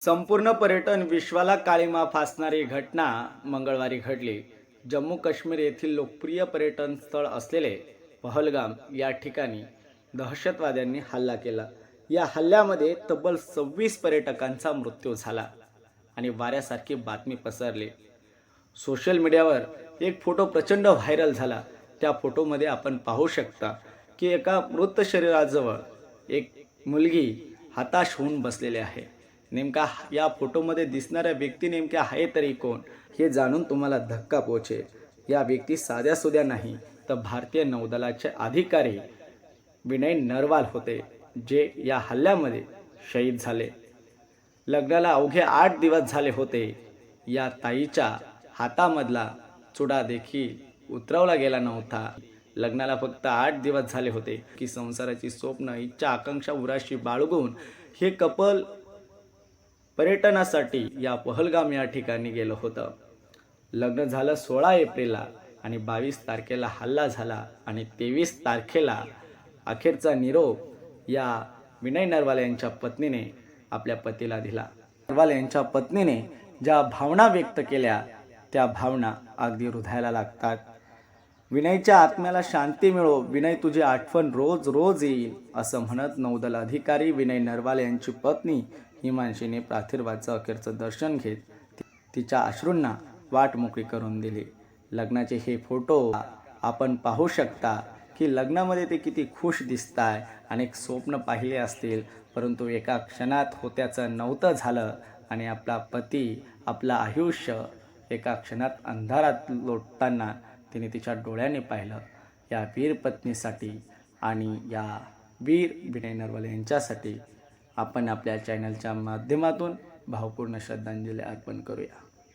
संपूर्ण पर्यटन विश्वाला काळिमा फासणारी घटना मंगळवारी घडली. जम्मू काश्मीर येथील लोकप्रिय पर्यटन स्थळ असलेले पहलगाम या ठिकाणी दहशतवाद्यांनी हल्ला केला. या हल्ल्यामध्ये तब्बल 26 पर्यटकांचा मृत्यू झाला आणि वाऱ्यासारखी बातमी पसरली. सोशल मीडियावर एक फोटो प्रचंड व्हायरल झाला. त्या फोटोमध्ये आपण पाहू शकता की एका मृत शरीराजवळ एक मुलगी हताश होऊन बसलेली आहे. नेमका या फोटोमध्ये दिसणाऱ्या व्यक्ती नेमक्या आहे तरी कोण हे जाणून तुम्हाला धक्का पोहोचेल. या व्यक्ती साध्या सुध्या नाही तर भारतीय नौदलाचे अधिकारी विनय नरवाल होते, जे या हल्ल्यामध्ये शहीद झाले. लग्नाला अवघे 8 दिवस झाले होते. या ताईच्या हातामधला चुडा देखील उतरवला गेला नव्हता. लग्नाला फक्त 8 दिवस झाले होते की संसाराची स्वप्न, इच्छा, आकांक्षा उराशी बाळगून हे कपल पर्यटनासाठी या पहलगाम या ठिकाणी गेलं होतं. लग्न झालं 16 एप्रिलला आणि 22 तारखेला हल्ला झाला आणि 23 तारखेला अखेरचा निरोप या विनय नरवाल यांच्या पत्नीने आपल्या पतीला दिला. नरवाल यांच्या पत्नीने ज्या भावना व्यक्त केल्या त्या भावना अगदी हृदयाला लागतात. विनयच्या आत्म्याला शांती मिळो, विनय तुझी आठवण रोज रोज येईल असं म्हणत नौदल अधिकारी विनय नरवाल यांची पत्नी हिमांशीने पार्थिवाचं अखेरचं दर्शन घेत तिच्या अश्रूंना वाट मोकळी करून दिली. लग्नाचे हे फोटो आपण पाहू शकता की लग्नामध्ये ते किती खुश दिसताय. अनेक स्वप्न पाहिले असतील परंतु एका क्षणात होत्याचं नव्हतं झालं आणि आपला पती, आपलं आयुष्य एका क्षणात अंधारात लोटताना तिने तिच्या डोळ्याने पाहिलं. या वीर पत्नीसाठी आणि या वीर विनय नरवाल यांच्यासाठी आपण आपल्या चॅनलच्या माध्यमातून भावपूर्ण श्रद्धांजली अर्पण करूया.